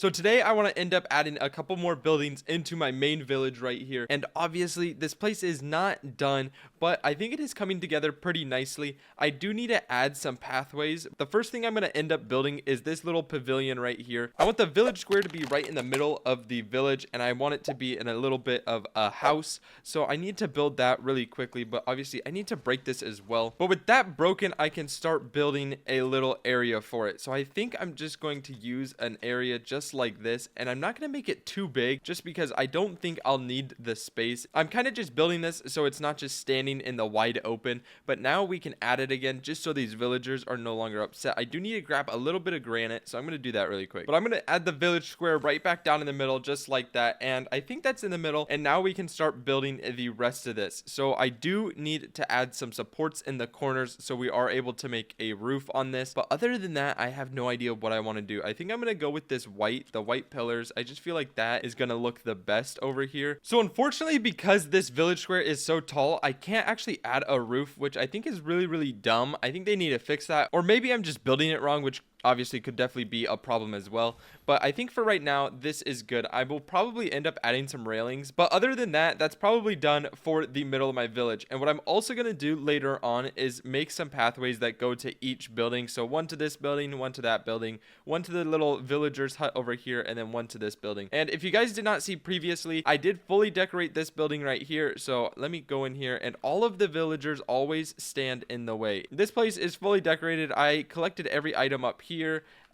So today I want to end up adding a couple more buildings into my main village right here. And obviously this place is not done, but I think it is coming together pretty nicely. I do need to add some pathways. The first thing I'm going to end up building is this little pavilion right here. I want the village square to be right in the middle of the village, and I want it to be in a little bit of a house. So I need to build that really quickly, but obviously I need to break this as well. But with that broken, I can start building a little area for it. So I think I'm just going to use an area just like this, and I'm not going to make it too big just because I don't think I'll need the space. I'm kind of just building this so it's not just standing in the wide open, but now we can add it again just so these villagers are no longer upset. I do need to grab a little bit of granite, so I'm going to do that really quick. But I'm going to add the village square right back down in the middle just like that, and I think that's in the middle, and now we can start building the rest of this. So I do need to add some supports in the corners so we are able to make a roof on this, but other than that I have no idea what I want to do. I think I'm going to go with this the white pillars. I just feel like that is going to look the best over here. So unfortunately, because this village square is so tall, I can't actually add a roof, which I think is really dumb. I think they need to fix that, or maybe I'm just building it wrong, which obviously could definitely be a problem as well. But I think for right now this is good. I will probably end up adding some railings, but other than that, that's probably done for the middle of my village. And what I'm also going to do later on is make some pathways that go to each building. So one to this building, one to that building, one to the little villager's hut over here, and then one to this building. And if you guys did not see previously, I did fully decorate this building right here. So let me go in here, and all of the villagers always stand in the way. This place is fully decorated. I collected every item up here.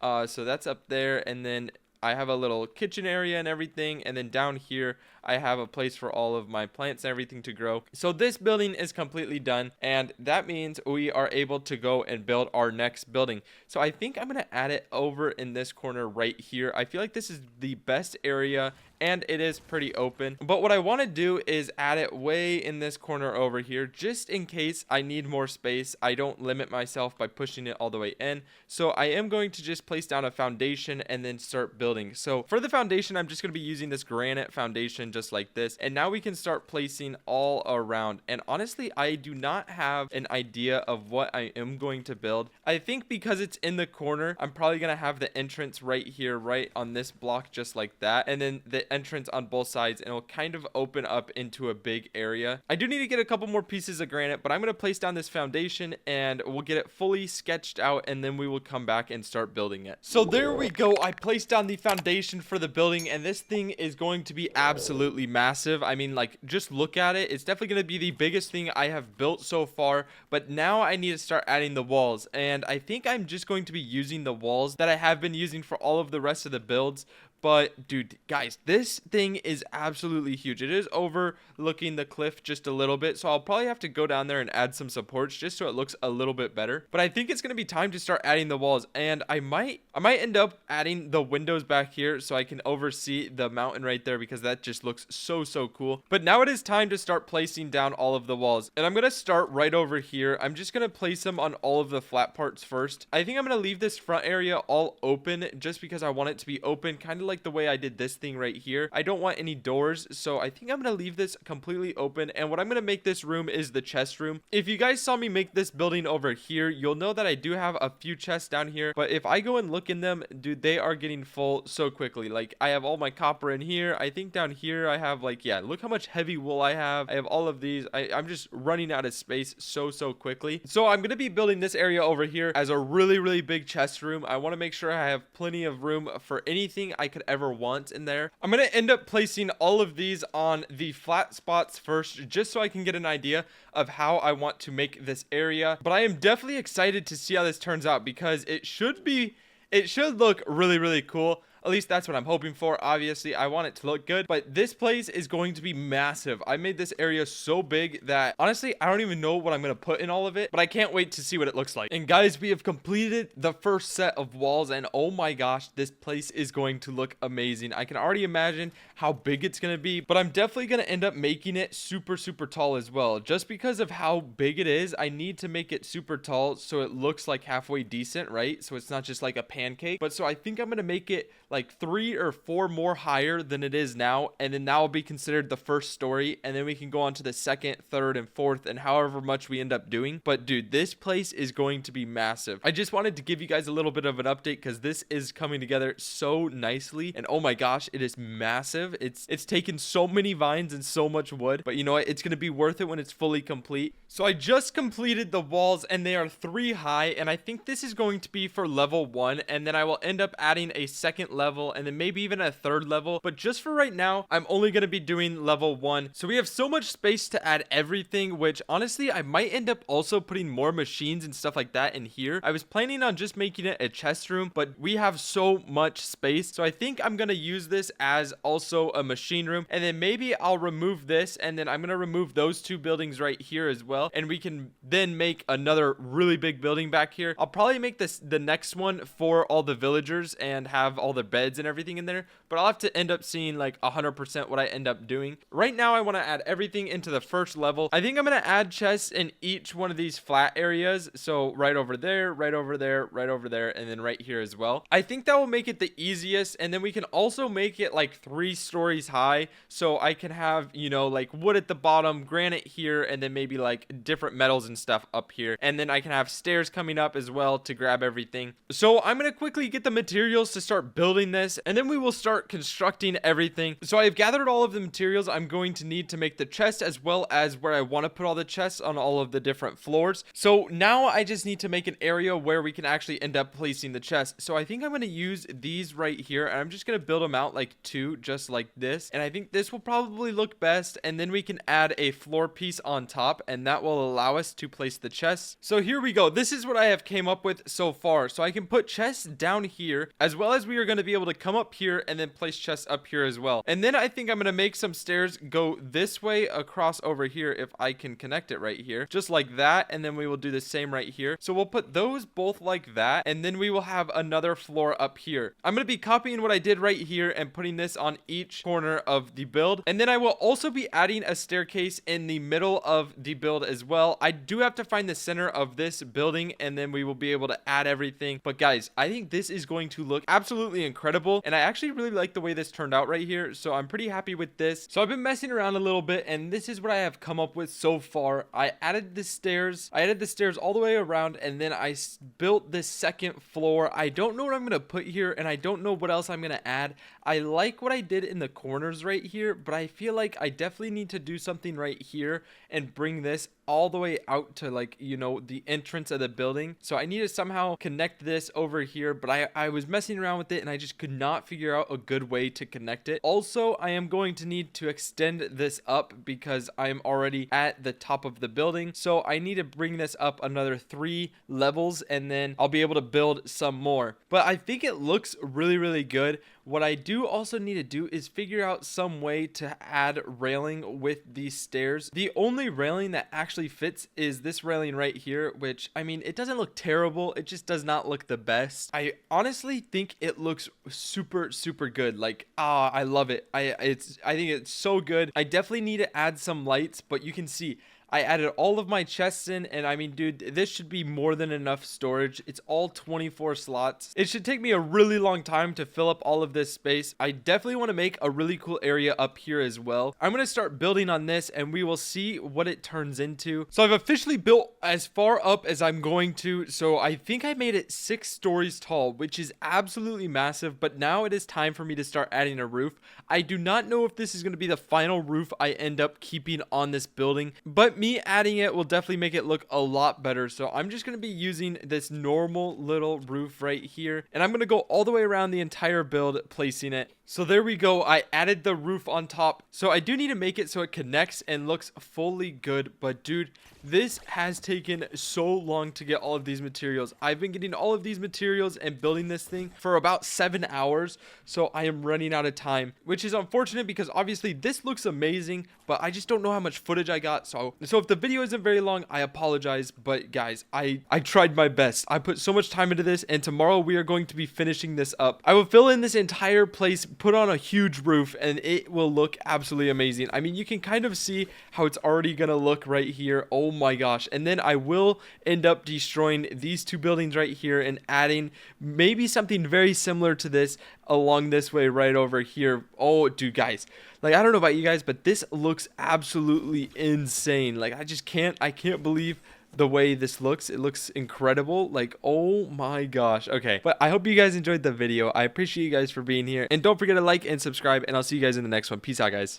So that's up there, and then I have a little kitchen area and everything, and then down here I have a place for all of my plants and everything to grow. So this building is completely done, and that means we are able to go and build our next building. So I think I'm going to add it over in this corner right here. I feel like this is the best area, and it is pretty open. But what I want to do is add it way in this corner over here, just in case I need more space. I don't limit myself by pushing it all the way in. So I am going to just place down a foundation and then start building. So for the foundation, I'm just going to be using this granite foundation just like this. And now we can start placing all around. And honestly, I do not have an idea of what I am going to build. I think because it's in the corner, I'm probably going to have the entrance right here, right on this block, just like that. And then the entrance on both sides, and it'll kind of open up into a big area. I do need to get a couple more pieces of granite, but I'm going to place down this foundation and we'll get it fully sketched out, and then we will come back and start building it. So there we go. I placed down the foundation for the building, and this thing is going to be absolutely massive. I mean, like, just look at it. It's definitely going to be the biggest thing I have built so far, but now I need to start adding the walls, and I think I'm just going to be using the walls that I have been using for all of the rest of the builds. But dude, guys, this thing is absolutely huge. It is overlooking the cliff just a little bit, so I'll probably have to go down there and add some supports just so it looks a little bit better. But I think it's going to be time to start adding the walls, and I might end up adding the windows back here so I can oversee the mountain right there, because that just looks so cool. But now it is time to start placing down all of the walls, and I'm going to start right over here. I'm just going to place them on all of the flat parts first. I think I'm going to leave this front area all open just because I want it to be open, kind of like the way I did this thing right here. I don't want any doors, so I think I'm gonna leave this completely open. And what I'm gonna make this room is the chest room. If you guys saw me make this building over here, you'll know that I do have a few chests down here, but if I go and look in them, dude, they are getting full so quickly. Like, I have all my copper in here. I think down here I have, like, yeah, look how much heavy wool I have. I have all of these. I'm just running out of space so quickly. So I'm gonna be building this area over here as a really big chest room. I want to make sure I have plenty of room for anything I could ever want in there. I'm going to end up placing all of these on the flat spots first, just so I can get an idea of how I want to make this area. But I am definitely excited to see how this turns out, because it should look really cool. At least that's what I'm hoping for. Obviously, I want it to look good, but this place is going to be massive. I made this area so big that honestly, I don't even know what I'm going to put in all of it, but I can't wait to see what it looks like. And guys, we have completed the first set of walls, and oh my gosh, this place is going to look amazing. I can already imagine how big it's going to be, but I'm definitely going to end up making it super tall as well. Just because of how big it is, I need to make it super tall so it looks like halfway decent, right? So it's not just like a pancake, but so I think I'm going to make it like 3 or 4 more higher than it is now, and then that will be considered the first story, and then we can go on to the second, third, and fourth, and however much we end up doing. But dude, this place is going to be massive. I just wanted to give you guys a little bit of an update because this is coming together so nicely, and oh my gosh, it is massive. It's taken so many vines and so much wood, but you know what, it's going to be worth it when it's fully complete. So I just completed the walls, and they are 3 high, and I think this is going to be for level 1, and then I will end up adding a second level and then maybe even a third level. But just for right now, I'm only going to be doing level 1. So we have so much space to add everything, which honestly I might end up also putting more machines and stuff like that in here. I was planning on just making it a chest room, but we have so much space, so I think I'm going to use this as also a machine room, and then maybe I'll remove this, and then I'm going to remove those 2 buildings right here as well, and we can then make another really big building back here. I'll probably make this the next one for all the villagers and have all the beds and everything in there, but I'll have to end up seeing like 100% what I end up doing. Right now I want to add everything into the first level. I think I'm going to add chests in each one of these flat areas, so right over there, right over there, right over there, and then right here as well. I think that will make it the easiest, and then we can also make it like 3 stories high, so I can have, you know, like wood at the bottom, granite here, and then maybe like different metals and stuff up here, and then I can have stairs coming up as well to grab everything. So I'm gonna quickly get the materials to start building this, and then we will start constructing everything. So I've gathered all of the materials I'm going to need to make the chest, as well as where I want to put all the chests on all of the different floors. So now I just need to make an area where we can actually end up placing the chest. So I think I'm going to use these right here, and I'm just going to build them out like 2 just like this, and I think this will probably look best, and then we can add a floor piece on top, and that will allow us to place the chests. So here we go. This is what I have came up with so far. So I can put chests down here, as well as we are going to be able to come up here and then place chests up here as well. And then I think I'm going to make some stairs go this way across over here if I can connect it right here, just like that, and then we will do the same right here. So we'll put those both like that, and then we will have another floor up here. I'm going to be copying what I did right here and putting this on each corner of the build, and then I will also be adding a staircase in the middle of the build as well. I do have to find the center of this building, and then we will be able to add everything. But guys, I think this is going to look absolutely incredible, and I actually really like the way this turned out right here, so I'm pretty happy with this. So I've been messing around a little bit, and this is what I have come up with so far. I added the stairs all the way around, and then I built this second floor. I don't know what I'm going to put here, and I don't know what else I'm going to add. I like what I did in the corners right here, but I feel like I definitely need to do something right here and bring this all the way out to, like, you know, the entrance of the building. So I need to somehow connect this over here, but I was messing around with it and I just could not figure out a good way to connect it. Also, I am going to need to extend this up because I am already at the top of the building. So I need to bring this up another 3 levels, and then I'll be able to build some more. But I think it looks really, really good. What I do also need to do is figure out some way to add railing with these stairs. The only railing that actually fits is this railing right here, which, I mean, it doesn't look terrible. It just does not look the best. I honestly think it looks super, super good. Like, I love it. I think it's so good. I definitely need to add some lights, but you can see I added all of my chests in, and I mean, dude, this should be more than enough storage. It's all 24 slots. It should take me a really long time to fill up all of this space. I definitely want to make a really cool area up here as well. I'm going to start building on this, and we will see what it turns into. So I've officially built as far up as I'm going to. So I think I made it 6 stories tall, which is absolutely massive. But now it is time for me to start adding a roof. I do not know if this is going to be the final roof I end up keeping on this building, but me adding it will definitely make it look a lot better. So I'm just going to be using this normal little roof right here, and I'm going to go all the way around the entire build, placing it. So there we go. I added the roof on top. So I do need to make it so it connects and looks fully good. But dude, this has taken so long to get all of these materials. I've been getting all of these materials and building this thing for about 7 hours. So I am running out of time, which is unfortunate because obviously this looks amazing, but I just don't know how much footage I got. So if the video isn't very long, I apologize. But guys, I tried my best. I put so much time into this, and tomorrow we are going to be finishing this up. I will fill in this entire place put on a huge roof and it will look absolutely amazing. I mean, you can kind of see how it's already gonna look right here. Oh my gosh. And then I will end up destroying these two buildings right here and adding maybe something very similar to this along this way right over here. Oh, dude, guys, like, I don't know about you guys, but this looks absolutely insane. Like, I can't believe the way this looks. It looks incredible. Like, oh my gosh. Okay, but I hope you guys enjoyed the video. I appreciate you guys for being here, and don't forget to like and subscribe, and I'll see you guys in the next one. Peace out, guys.